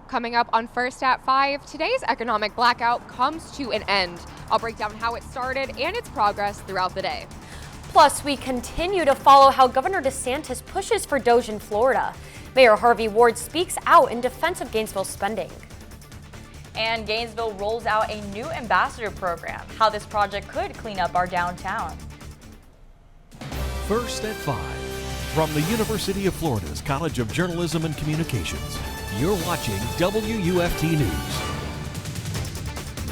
Coming up on First at 5, today's economic blackout comes to an end. I'll break down how it started and its progress throughout the day. Plus, we continue to follow how Governor DeSantis pushes for DOGE in Florida. Mayor Harvey Ward speaks out in defense of Gainesville spending. And Gainesville rolls out a new ambassador program, how this project could clean up our downtown. First at 5, from the University of Florida's College of Journalism and Communications, you're watching WUFT News.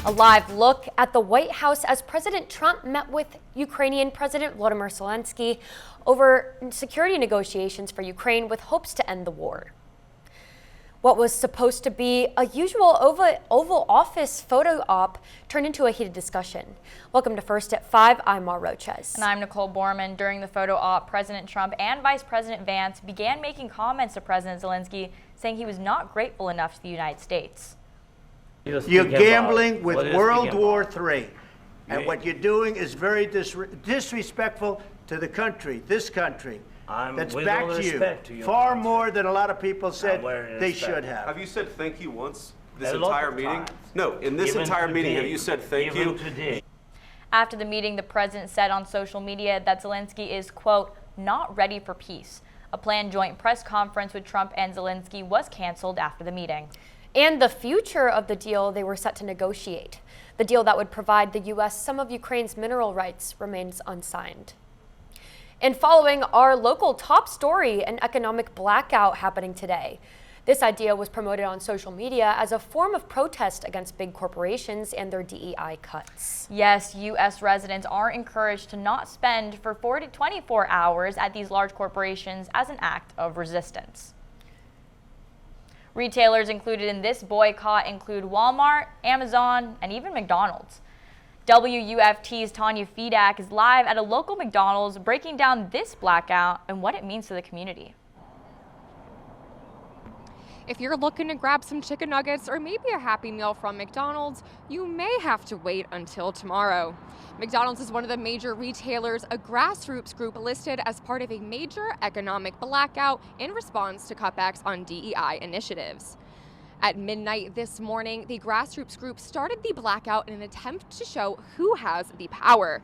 A live look at the White House as President Trump met with Ukrainian President Volodymyr Zelensky over security negotiations for Ukraine with hopes to end the war. What was supposed to be a usual Oval Office photo op turned into a heated discussion. Welcome to First at 5. I'm Roches. And I'm Nicole Borman. During the photo op, President Trump and Vice President Vance began making comments to President Zelensky, saying he was not grateful enough to the United States. You're gambling with World War III. And what you're doing is very disrespectful to the country, this country. That's back to you, far more than a lot of people said they should have. Have you said thank you once this entire meeting? No, in this entire meeting, have you said thank you? After the meeting, the president said on social media that Zelensky is, quote, not ready for peace. A planned joint press conference with Trump and Zelensky was canceled after the meeting. And the future of the deal they were set to negotiate. The deal that would provide the U.S. some of Ukraine's mineral rights remains unsigned. And following our local top story, an economic blackout happening today. This idea was promoted on social media as a form of protest against big corporations and their DEI cuts. Yes, U.S. residents are encouraged to not spend for 24 hours at these large corporations as an act of resistance. Retailers included in this boycott include Walmart, Amazon, and even McDonald's. WUFT's Tanya Fedak is live at a local McDonald's breaking down this blackout and what it means to the community. If you're looking to grab some chicken nuggets or maybe a Happy Meal from McDonald's, you may have to wait until tomorrow. McDonald's is one of the major retailers, a grassroots group listed as part of a major economic blackout in response to cutbacks on DEI initiatives. At midnight this morning, the grassroots group started the blackout in an attempt to show who has the power.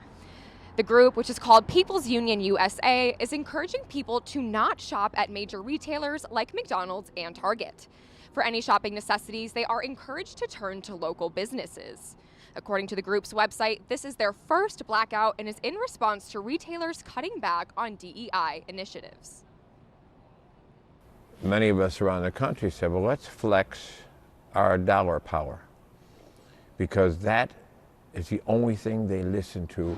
The group, which is called People's Union USA, is encouraging people to not shop at major retailers like McDonald's and Target. For any shopping necessities, they are encouraged to turn to local businesses. According to the group's website, this is their first blackout and is in response to retailers cutting back on DEI initiatives. Many of us around the country said, well, let's flex our dollar power, because that is the only thing they listen to.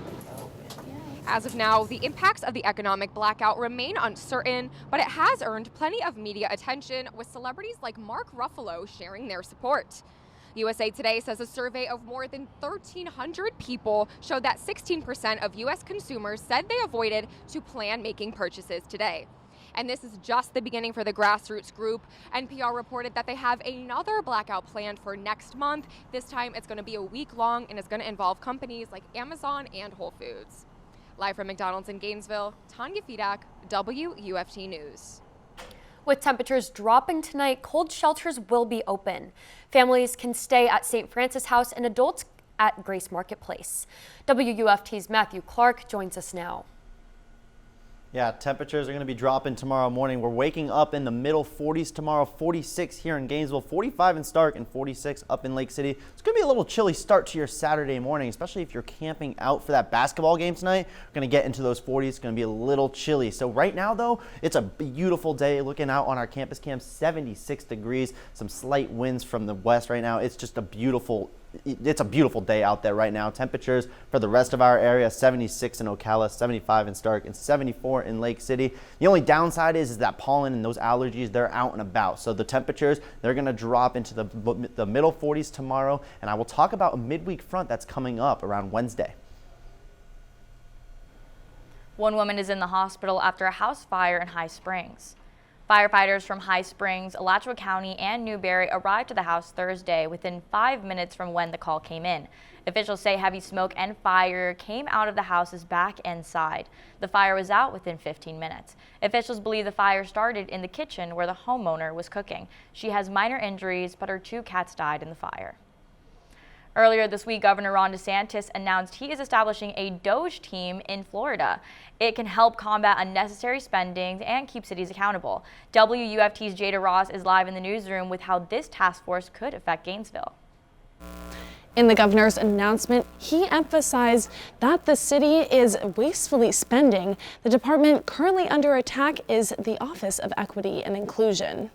As of now, the impacts of the economic blackout remain uncertain, but it has earned plenty of media attention, with celebrities like Mark Ruffalo sharing their support. USA Today says a survey of more than 1,300 people showed that 16% of U.S. consumers said they avoided to plan making purchases today. And this is just the beginning for the grassroots group. NPR reported that they have another blackout planned for next month. This time it's going to be a week long and it's going to involve companies like Amazon and Whole Foods. Live from McDonald's in Gainesville, Tanya Fedak, WUFT News. With temperatures dropping tonight, cold shelters will be open. Families can stay at St. Francis House and adults at Grace Marketplace. WUFT's Matthew Clark joins us now. Yeah, temperatures are going to be dropping tomorrow morning. We're waking up in the middle 40s tomorrow, 46 here in Gainesville, 45 in Stark, and 46 up in Lake City. It's going to be a little chilly start to your Saturday morning, especially if you're camping out for that basketball game tonight. We're going to get into those 40s. It's going to be a little chilly. So right now, though, it's a beautiful day. Looking out on our campus cam, 76 degrees, some slight winds from the west right now. It's just a beautiful day out there right now. Temperatures for the rest of our area, 76 in Ocala, 75 in Stark, and 74 in Lake City. The only downside is that pollen and those allergies, they're out and about. So the temperatures, they're going to drop into the middle 40s tomorrow. And I will talk about a midweek front that's coming up around Wednesday. One woman is in the hospital after a house fire in High Springs. Firefighters from High Springs, Alachua County, and Newberry arrived to the house Thursday within 5 minutes from when the call came in. Officials say heavy smoke and fire came out of the house's back and side. The fire was out within 15 minutes. Officials believe the fire started in the kitchen where the homeowner was cooking. She has minor injuries, but her 2 cats died in the fire. Earlier this week, Governor Ron DeSantis announced he is establishing a DOGE team in Florida. It can help combat unnecessary spending and keep cities accountable. WUFT's Jada Roches is live in the newsroom with how this task force could affect Gainesville. In the governor's announcement, he emphasized that the city is wastefully spending. The department currently under attack is the Office of Equity and Inclusion.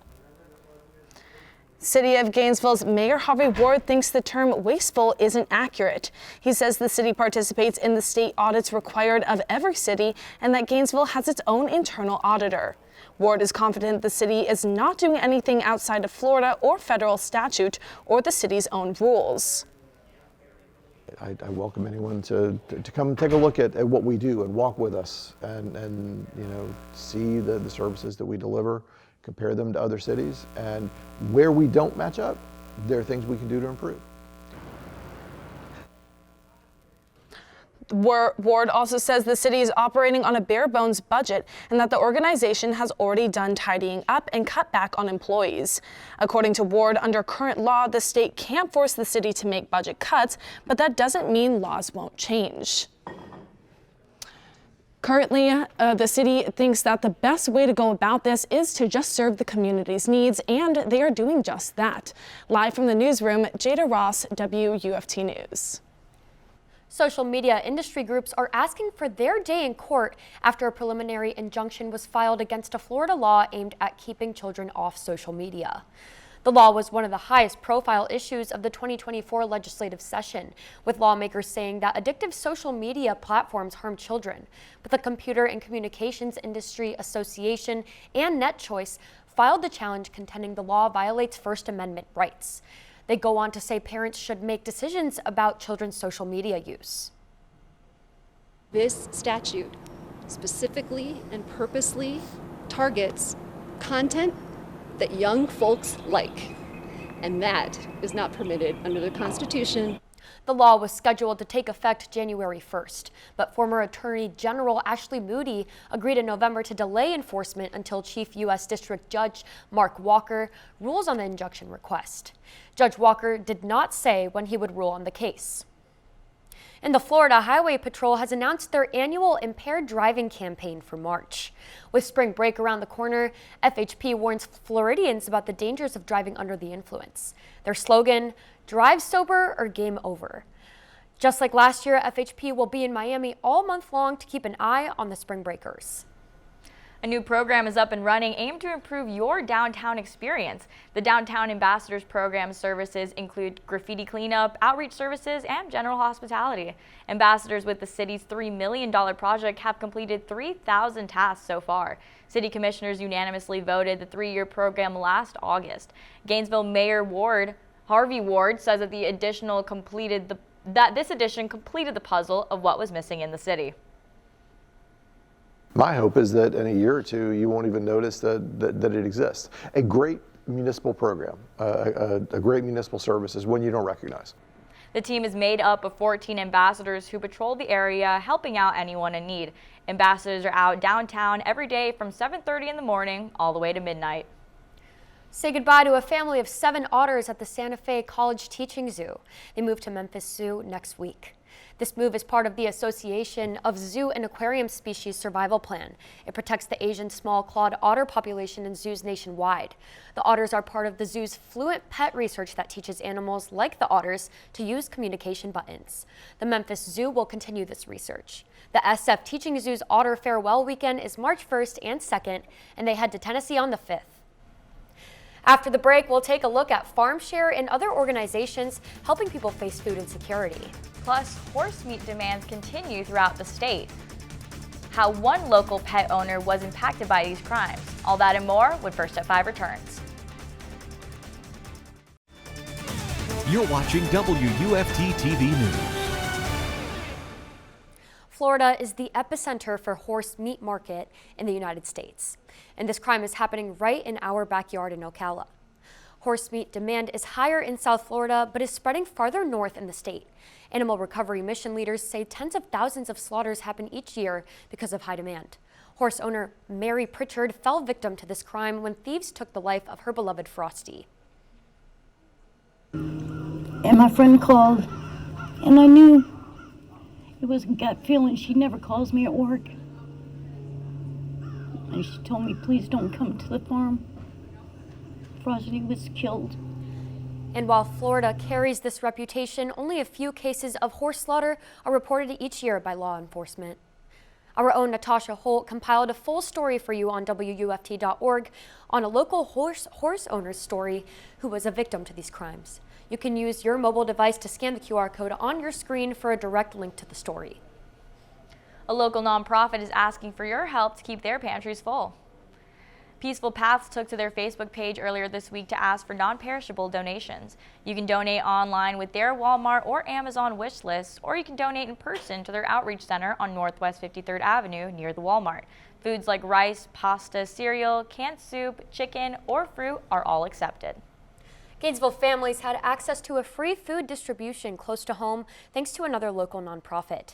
City of Gainesville's Mayor Harvey Ward thinks the term wasteful isn't accurate. He says the city participates in the state audits required of every city and that Gainesville has its own internal auditor. Ward is confident the city is not doing anything outside of Florida or federal statute or the city's own rules. I welcome anyone to come take a look at what we do and walk with us and see the services that we deliver, compare them to other cities, and where we don't match up, there are things we can do to improve. Ward also says the city is operating on a bare bones budget and that the organization has already done tidying up and cut back on employees. According to Ward, under current law, the state can't force the city to make budget cuts, but that doesn't mean laws won't change. Currently, the city thinks that the best way to go about this is to just serve the community's needs, and they are doing just that. Live from the newsroom, Jada Roches, WUFT News. Social media industry groups are asking for their day in court after a preliminary injunction was filed against a Florida law aimed at keeping children off social media. The law was one of the highest profile issues of the 2024 legislative session, with lawmakers saying that addictive social media platforms harm children. But the Computer and Communications Industry Association and NetChoice filed the challenge, contending the law violates First Amendment rights. They go on to say parents should make decisions about children's social media use. This statute specifically and purposely targets content that young folks like, and that is not permitted under the Constitution. The law was scheduled to take effect January 1st, but former Attorney General Ashley Moody agreed in November to delay enforcement until Chief U.S. District Judge Mark Walker rules on the injunction request. Judge Walker did not say when he would rule on the case. And the Florida Highway Patrol has announced their annual impaired driving campaign for March. With spring break around the corner, FHP warns Floridians about the dangers of driving under the influence. Their slogan, "Drive sober or game over." Just like last year, FHP will be in Miami all month long to keep an eye on the spring breakers. A new program is up and running aimed to improve your downtown experience. The Downtown Ambassadors Program services include graffiti cleanup, outreach services, and general hospitality. Ambassadors with the city's $3 million project have completed 3,000 tasks so far. City commissioners unanimously voted the 3-year program last August. Gainesville Mayor Harvey Ward says that this addition completed the puzzle of what was missing in the city. My hope is that in a year or two, you won't even notice that it exists. A great municipal program, a great municipal service is one you don't recognize. The team is made up of 14 ambassadors who patrol the area, helping out anyone in need. Ambassadors are out downtown every day from 7:30 in the morning all the way to midnight. Say goodbye to a family of 7 otters at the Santa Fe College Teaching Zoo. They move to Memphis Zoo next week. This move is part of the Association of Zoo and Aquarium Species Survival Plan. It protects the Asian small-clawed otter population in zoos nationwide. The otters are part of the zoo's Fluent Pet research that teaches animals like the otters to use communication buttons. The Memphis Zoo will continue this research. The SF Teaching Zoo's Otter Farewell Weekend is March 1st and 2nd, and they head to Tennessee on the 5th. After the break, we'll take a look at FarmShare and other organizations helping people face food insecurity. Plus, horse meat demands continue throughout the state. How one local pet owner was impacted by these crimes. All that and more when First at 5 returns. You're watching WUFT-TV News. Florida is the epicenter for horse meat market in the United States. And this crime is happening right in our backyard in Ocala. Horse meat demand is higher in South Florida, but is spreading farther north in the state. Animal recovery mission leaders say tens of thousands of slaughters happen each year because of high demand. Horse owner Mary Pritchard fell victim to this crime when thieves took the life of her beloved Frosty. And my friend called, and I knew it was a gut feeling. She never calls me at work. And she told me, please don't come to the farm. Frosty was killed. And while Florida carries this reputation, only a few cases of horse slaughter are reported each year by law enforcement. Our own Natasha Holt compiled a full story for you on WUFT.org on a local horse owner's story who was a victim to these crimes. You can use your mobile device to scan the QR code on your screen for a direct link to the story. A local nonprofit is asking for your help to keep their pantries full. Peaceful Paths took to their Facebook page earlier this week to ask for non-perishable donations. You can donate online with their Walmart or Amazon wish lists, or you can donate in person to their outreach center on Northwest 53rd Avenue near the Walmart. Foods like rice, pasta, cereal, canned soup, chicken, or fruit are all accepted. Gainesville families had access to a free food distribution close to home thanks to another local nonprofit.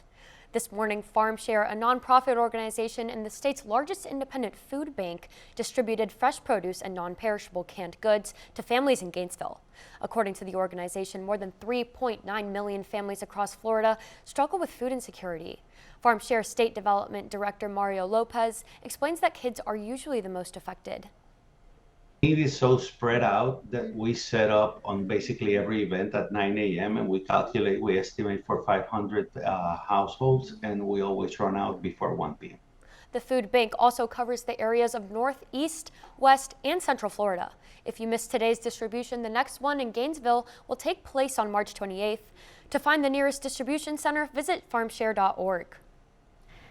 This morning, FarmShare, a nonprofit organization and the state's largest independent food bank, distributed fresh produce and non-perishable canned goods to families in Gainesville. According to the organization, more than 3.9 million families across Florida struggle with food insecurity. FarmShare State Development Director Mario Lopez explains that kids are usually the most affected. It is so spread out that we set up on basically every event at 9 a.m. and we estimate for 500 households, and we always run out before 1 p.m. The food bank also covers the areas of Northeast, West, and Central Florida. If you missed today's distribution, the next one in Gainesville will take place on March 28th. To find the nearest distribution center, visit farmshare.org.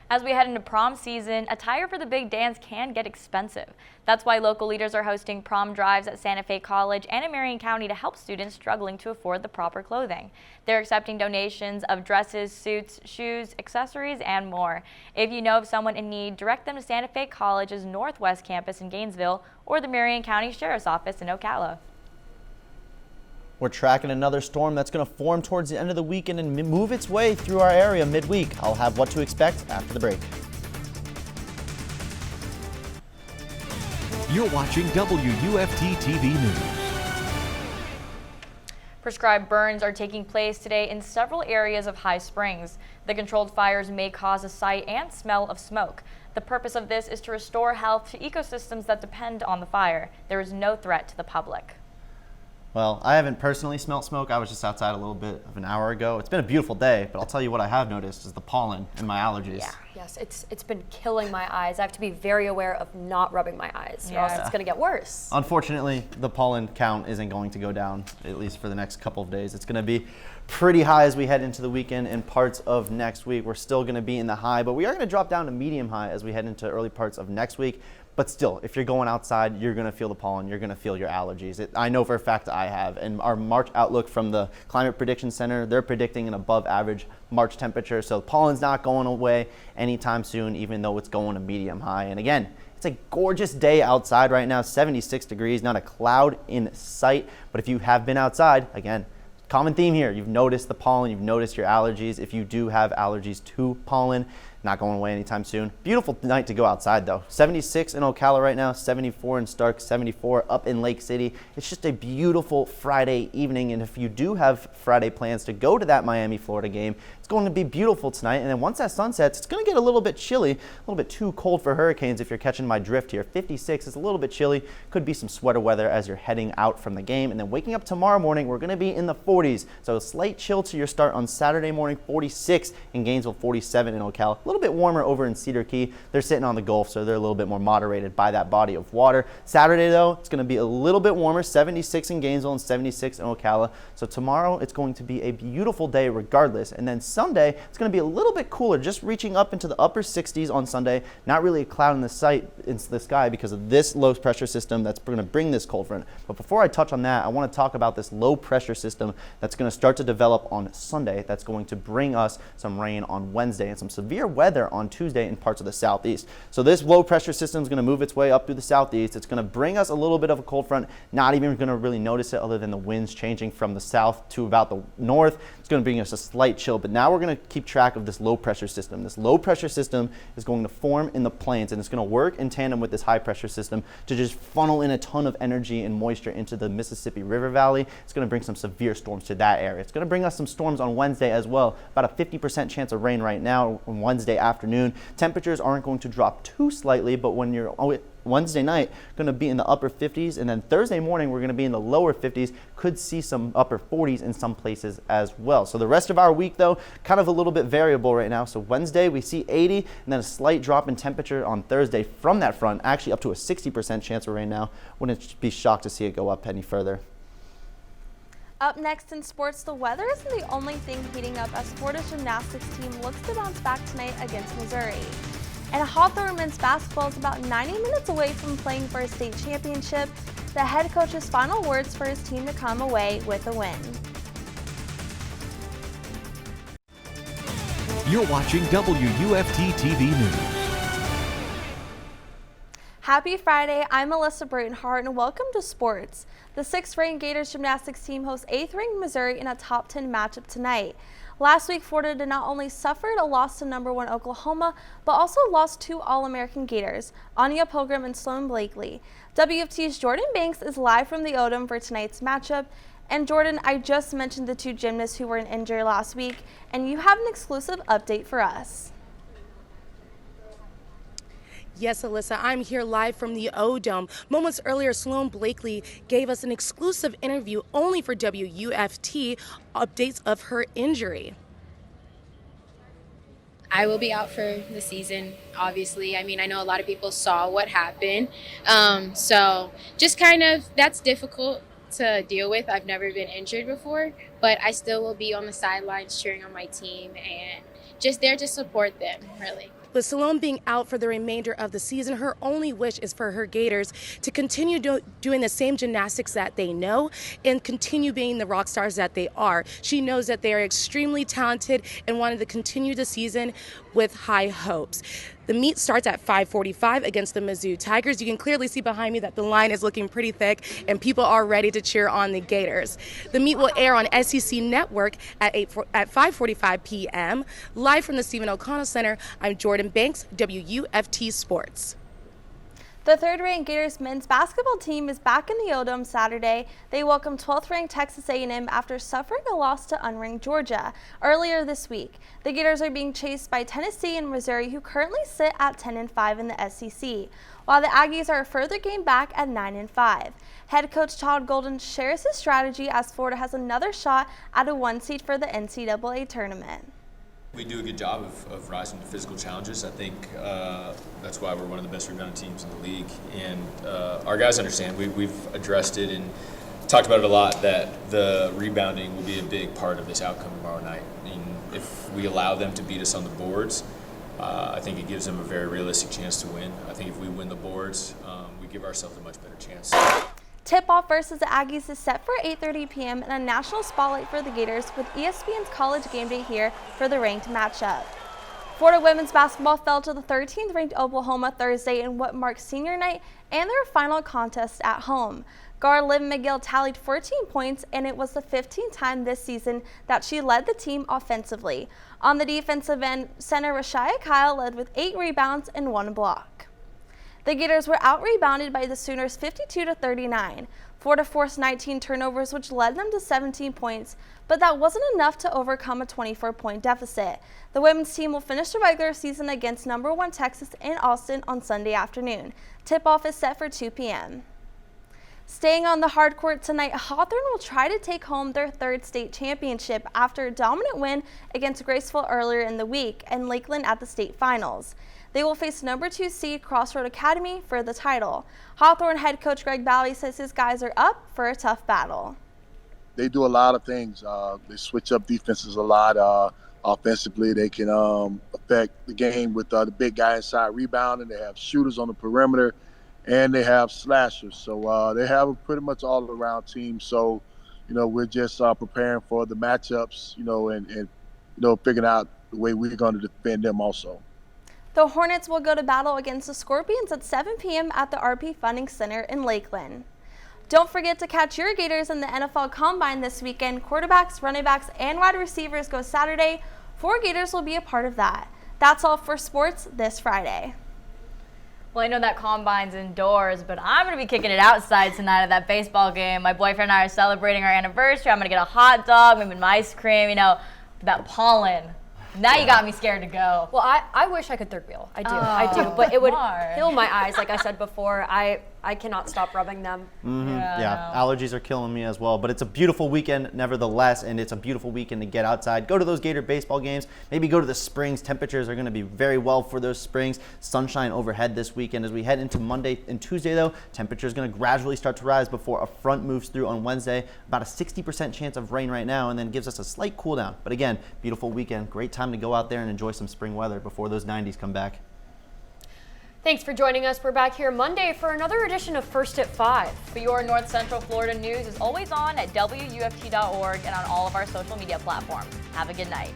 As we head into prom season, attire for the big dance can get expensive. That's why local leaders are hosting prom drives at Santa Fe College and in Marion County to help students struggling to afford the proper clothing. They're accepting donations of dresses, suits, shoes, accessories, and more. If you know of someone in need, direct them to Santa Fe College's Northwest campus in Gainesville or the Marion County Sheriff's Office in Ocala. We're tracking another storm that's going to form towards the end of the weekend and move its way through our area midweek. I'll have what to expect after the break. You're watching WUFT-TV News. Prescribed burns are taking place today in several areas of High Springs. The controlled fires may cause a sight and smell of smoke. The purpose of this is to restore health to ecosystems that depend on the fire. There is no threat to the public. Well, I haven't personally smelt smoke. I was just outside a little bit of an hour ago. It's been a beautiful day, but I'll tell you what I have noticed is the pollen and my allergies. Yeah, yes, it's been killing my eyes. I have to be very aware of not rubbing my eyes, or else it's going to get worse. Unfortunately, the pollen count isn't going to go down, at least for the next couple of days. It's going to be pretty high as we head into the weekend and parts of next week. We're still going to be in the high, but we are going to drop down to medium high as we head into early parts of next week. But still, if you're going outside, you're going to feel the pollen, you're going to feel your allergies. I know for a fact I have. And our March outlook from the Climate Prediction Center, they're predicting an above average March temperature. So pollen's not going away anytime soon, even though it's going to medium high. And again, it's a gorgeous day outside right now, 76 degrees, not a cloud in sight. But if you have been outside, again, common theme here, you've noticed the pollen, you've noticed your allergies. If you do have allergies to pollen, not going away anytime soon. Beautiful night to go outside though. 76 in Ocala right now, 74 in Stark, 74 up in Lake City. It's just a beautiful Friday evening, and if you do have Friday plans to go to that Miami, Florida game, it's going to be beautiful tonight, and then once that sun sets, it's going to get a little bit chilly, a little bit too cold for hurricanes if you're catching my drift here. 56 is a little bit chilly, could be some sweater weather as you're heading out from the game, and then waking up tomorrow morning, we're going to be in the 40s, so a slight chill to your start on Saturday morning, 46 in Gainesville, 47 in Ocala. little bit warmer over in Cedar Key. They're sitting on the Gulf, so they're a little bit more moderated by that body of water. Saturday, though, it's going to be a little bit warmer, 76 in Gainesville and 76 in Ocala. So tomorrow, it's going to be a beautiful day regardless. And then Sunday, it's going to be a little bit cooler, just reaching up into the upper 60s on Sunday. Not really a cloud in the sky because of this low pressure system that's going to bring this cold front. But before I touch on that, I want to talk about this low pressure system that's going to start to develop on Sunday. That's going to bring us some rain on Wednesday and some severe weather on Tuesday in parts of the southeast. So this low pressure system is going to move its way up through the southeast. It's going to bring us a little bit of a cold front, not even going to really notice it other than the winds changing from the south to about the north. It's going to bring us a slight chill, but now we're going to keep track of this low pressure system. This low pressure system is going to form in the plains, and it's going to work in tandem with this high pressure system to just funnel in a ton of energy and moisture into the Mississippi River Valley. It's going to bring some severe storms to that area. It's going to bring us some storms on Wednesday as well. About a 50% chance of rain right now on Wednesday afternoon. Temperatures aren't going to drop too slightly, but when you're Wednesday night, going to be in the upper 50s, and then Thursday morning, we're going to be in the lower 50s. Could see some upper 40s in some places as well. So the rest of our week, though, kind of a little bit variable right now. So Wednesday, we see 80, and then a slight drop in temperature on Thursday from that front, actually up to a 60% chance of rain now. Wouldn't be shocked to see it go up any further. Up next in sports, the weather isn't the only thing heating up as Florida's gymnastics team looks to bounce back tonight against Missouri. And Hawthorne men's basketball is about 90 minutes away from playing for a state championship. The head coach's final words for his team to come away with a win. You're watching WUFT-TV News. Happy Friday, I'm Alyssa Britton-Harr and welcome to sports. The 6th-ranked Gators gymnastics team hosts 8th-ranked Missouri in a top 10 matchup tonight. Last week, Florida did not only suffer a loss to number 1 Oklahoma, but also lost 2 All-American Gators, Anya Pilgrim and Sloan Blakely. WFT's Jordyn Banks is live from the Odom for tonight's matchup. And Jordyn, I just mentioned the 2 gymnasts who were injured last week, and you have an exclusive update for us. Yes, Alyssa, I'm here live from the O-Dome. Moments earlier, Sloan Blakely gave us an exclusive interview only for WUFT, updates of her injury. I will be out for the season, obviously. I mean, I know a lot of people saw what happened. So just kind of, that's difficult to deal with. I've never been injured before, but I still will be on the sidelines cheering on my team and just there to support them, really. With Sloan being out for the remainder of the season, her only wish is for her Gators to continue doing the same gymnastics that they know and continue being the rock stars that they are. She knows that they are extremely talented and wanted to continue the season with high hopes. The meet starts at 5:45 against the Mizzou Tigers. You can clearly see behind me that the line is looking pretty thick and people are ready to cheer on the Gators. The meet will air on SEC Network at 5:45 p.m. Live from the Stephen O'Connell Center, I'm Jordyn Banks, WUFT Sports. The 3rd-ranked Gators men's basketball team is back in the O-Dome Saturday. They welcomed 12th-ranked Texas A&M after suffering a loss to unranked Georgia earlier this week. The Gators are being chased by Tennessee and Missouri, who currently sit at 10-5 in the SEC, while the Aggies are a further game back at 9-5. Head coach Todd Golden shares his strategy as Florida has another shot at a 1 seed for the NCAA tournament. We do a good job of rising to physical challenges. I think that's why we're one of the best rebounding teams in the league. And our guys understand. We've addressed it and talked about it a lot that the rebounding will be a big part of this outcome tomorrow night. And if we allow them to beat us on the boards, I think it gives them a very realistic chance to win. I think if we win the boards, we give ourselves a much better chance. Tip-off versus the Aggies is set for 8:30 p.m. and a national spotlight for the Gators with ESPN's College Game Day here for the ranked matchup. Florida women's basketball fell to the 13th-ranked Oklahoma Thursday in what marks senior night and their final contest at home. Guard Liv McGill tallied 14 points, and it was the 15th time this season that she led the team offensively. On the defensive end, center Rashaya Kyle led with 8 rebounds and 1 block. The Gators were out-rebounded by the Sooners 52-39. Florida forced 19 turnovers, which led them to 17 points, but that wasn't enough to overcome a 24-point deficit. The women's team will finish the regular season against number 1 Texas in Austin on Sunday afternoon. Tip-off is set for 2 p.m. Staying on the hard court tonight, Hawthorne will try to take home their third state championship after a dominant win against Graceville earlier in the week and Lakeland at the state finals. They will face number 2 seed Crossroad Academy for the title. Hawthorne head coach Greg Bowley says his guys are up for a tough battle. They do a lot of things. They switch up defenses a lot. Offensively, they can affect the game with the big guy inside rebounding. They have shooters on the perimeter, and they have slashers. So they have a pretty much all-around team. So, we're just preparing for the matchups, and figuring out the way we're going to defend them also. The Hornets will go to battle against the Scorpions at 7 p.m. at the RP Funding Center in Lakeland. Don't forget to catch your Gators in the NFL Combine this weekend. Quarterbacks, running backs, and wide receivers go Saturday. 4 Gators will be a part of that. That's all for sports this Friday. Well, I know that Combine's indoors, but I'm going to be kicking it outside tonight at that baseball game. My boyfriend and I are celebrating our anniversary. I'm going to get a hot dog, maybe some ice cream, that pollen. Now you got me scared to go. Well, I wish I could third wheel. I do. But it would kill my eyes, like I said before. I cannot stop rubbing them. Yeah, allergies are killing me as well. But it's a beautiful weekend nevertheless, and it's a beautiful weekend to get outside. Go to those Gator baseball games. Maybe go to the Springs. Temperatures are going to be very well for those Springs. Sunshine overhead this weekend. As we head into Monday and Tuesday, though, temperatures going to gradually start to rise before a front moves through on Wednesday. About a 60% chance of rain right now, and then gives us a slight cool down. But again, beautiful weekend. Great time to go out there and enjoy some spring weather before those 90s come back. Thanks for joining us. We're back here Monday for another edition of First at 5. For your North Central Florida news is always on at WUFT.org and on all of our social media platforms. Have a good night.